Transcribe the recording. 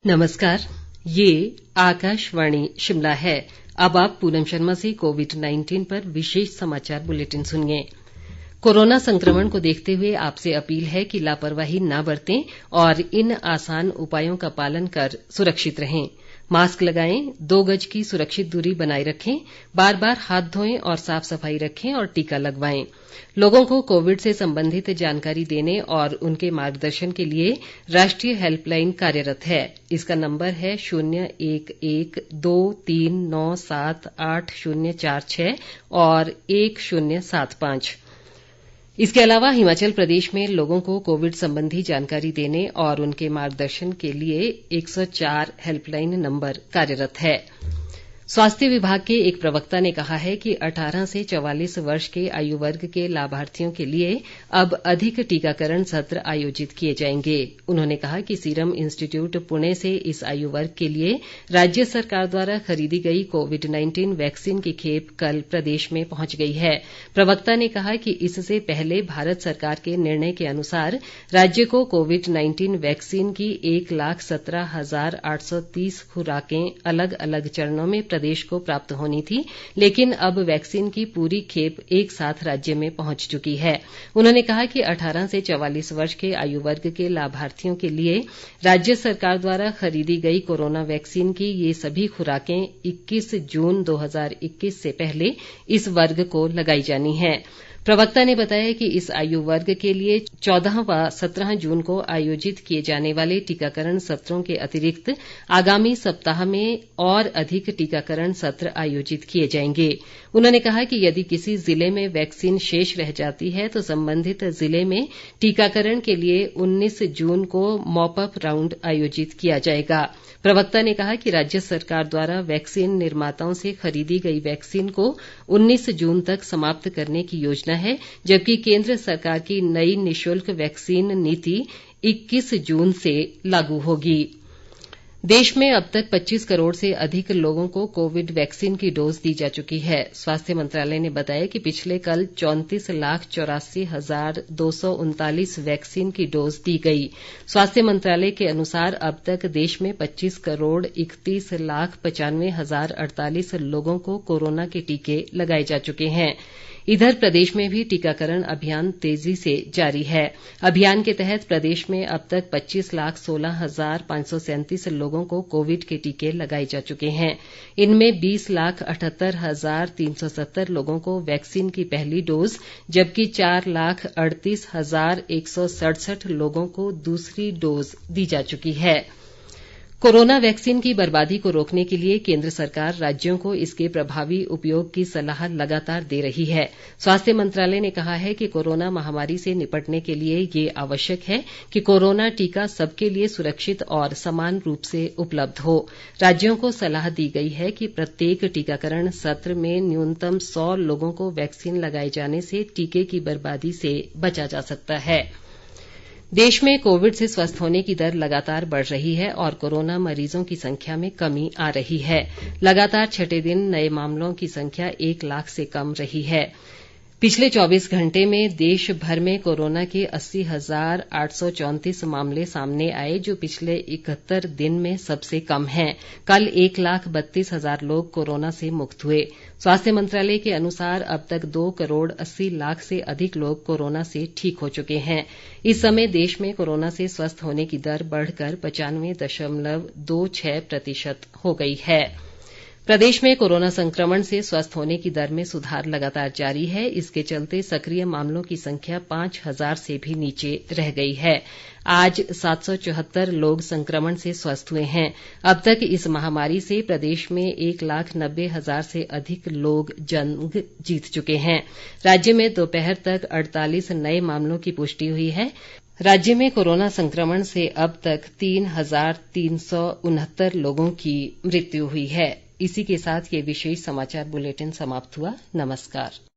नमस्कार, ये आकाशवाणी शिमला है। अब आप पूनम शर्मा से कोविड-19 पर विशेष समाचार बुलेटिन सुनिए। कोरोना संक्रमण को देखते हुए आपसे अपील है कि लापरवाही न बरतें और इन आसान उपायों का पालन कर सुरक्षित रहें। मास्क लगाएं, 2 गज की सुरक्षित दूरी बनाए रखें, बार-बार हाथ धोएं और साफ सफाई रखें और टीका लगवाएं। लोगों को कोविड से संबंधित जानकारी देने और उनके मार्गदर्शन के लिए राष्ट्रीय हेल्पलाइन कार्यरत है। इसका नंबर है 011239784046 और 1075। इसके अलावा हिमाचल प्रदेश में लोगों को कोविड संबंधी जानकारी देने और उनके मार्गदर्शन के लिए 104 हेल्पलाइन नंबर कार्यरत है। स्वास्थ्य विभाग के एक प्रवक्ता ने कहा है कि 18 से 44 वर्ष के आयु वर्ग के लाभार्थियों के लिए अब अधिक टीकाकरण सत्र आयोजित किए जाएंगे। उन्होंने कहा कि सीरम इंस्टीट्यूट पुणे से इस आयु वर्ग के लिए राज्य सरकार द्वारा खरीदी गई कोविड-19 वैक्सीन की खेप कल प्रदेश में पहुंच गई है। प्रवक्ता ने कहा कि इससे पहले भारत सरकार के निर्णय के अनुसार राज्य को कोविड-19 वैक्सीन की 1,17,830 खुराकें अलग अलग चरणों में प्रदेश को प्राप्त होनी थी, लेकिन अब वैक्सीन की पूरी खेप एक साथ राज्य में पहुंच चुकी है। उन्होंने कहा कि 18 से 44 वर्ष के आयु वर्ग के लाभार्थियों के लिए राज्य सरकार द्वारा खरीदी गई कोरोना वैक्सीन की ये सभी खुराकें 21 जून 2021 से पहले इस वर्ग को लगाई जानी हैं। प्रवक्ता ने बताया कि इस आयु वर्ग के लिए 14 व 17 जून को आयोजित किए जाने वाले टीकाकरण सत्रों के अतिरिक्त आगामी सप्ताह में और अधिक टीकाकरण सत्र आयोजित किए जाएंगे। उन्होंने कहा कि यदि किसी जिले में वैक्सीन शेष रह जाती है तो संबंधित जिले में टीकाकरण के लिए 19 जून को मॉपअप राउंड आयोजित किया जाएगा। प्रवक्ता ने कहा कि राज्य सरकार द्वारा वैक्सीन निर्माताओं से खरीदी गई वैक्सीन को 19 जून तक समाप्त करने की योजना है, जबकि केंद्र सरकार की नई निशुल्क वैक्सीन नीति 21 जून से लागू होगी। देश में अब तक 25 करोड़ से अधिक लोगों को कोविड वैक्सीन की डोज दी जा चुकी है। स्वास्थ्य मंत्रालय ने बताया कि पिछले कल 34,84,239 वैक्सीन की डोज दी गई। स्वास्थ्य मंत्रालय के अनुसार अब तक देश में 25 करोड़ 31,95,048 लोगों को कोरोना के टीके लगाए जा चुके हैं। इधर प्रदेश में भी टीकाकरण अभियान तेजी से जारी है। अभियान के तहत प्रदेश में अब तक 25,16,537 लोगों को कोविड के टीके लगाए जा चुके हैं। इनमें 20,78,370 लोगों को वैक्सीन की पहली डोज, जबकि 4,38,167 लोगों को दूसरी डोज दी जा चुकी है। कोरोना वैक्सीन की बर्बादी को रोकने के लिए केंद्र सरकार राज्यों को इसके प्रभावी उपयोग की सलाह लगातार दे रही है। स्वास्थ्य मंत्रालय ने कहा है कि कोरोना महामारी से निपटने के लिए ये आवश्यक है कि कोरोना टीका सबके लिए सुरक्षित और समान रूप से उपलब्ध हो। राज्यों को सलाह दी गई है कि प्रत्येक टीकाकरण सत्र में न्यूनतम 100 लोगों को वैक्सीन लगाए जाने से टीके की बर्बादी से बचा जा सकता है। देश में कोविड से स्वस्थ होने की दर लगातार बढ़ रही है और कोरोना मरीजों की संख्या में कमी आ रही है। लगातार छठे दिन नए मामलों की संख्या 1 लाख से कम रही है। पिछले 24 घंटे में देश भर में कोरोना के 80,834 मामले सामने आए, जो पिछले 71 दिन में सबसे कम हैं। कल 1,32,000 लोग कोरोना से मुक्त हुए। स्वास्थ्य मंत्रालय के अनुसार अब तक 2 करोड़ 80 लाख से अधिक लोग कोरोना से ठीक हो चुके हैं। इस समय देश में कोरोना से स्वस्थ होने की दर बढ़कर 95.26% हो गई है। प्रदेश में कोरोना संक्रमण से स्वस्थ होने की दर में सुधार लगातार जारी है। इसके चलते सक्रिय मामलों की संख्या 5,000 से भी नीचे रह गई है। आज 774 लोग संक्रमण से स्वस्थ हुए हैं। अब तक इस महामारी से प्रदेश में 1,90,000 से अधिक लोग जंग जीत चुके हैं। राज्य में दोपहर तक 48 नए मामलों की पुष्टि हुई है। राज्य में कोरोना संक्रमण से अब तक 3,369 लोगों की मृत्यु हुई है। इसी के साथ ये विशेष समाचार बुलेटिन समाप्त हुआ। नमस्कार।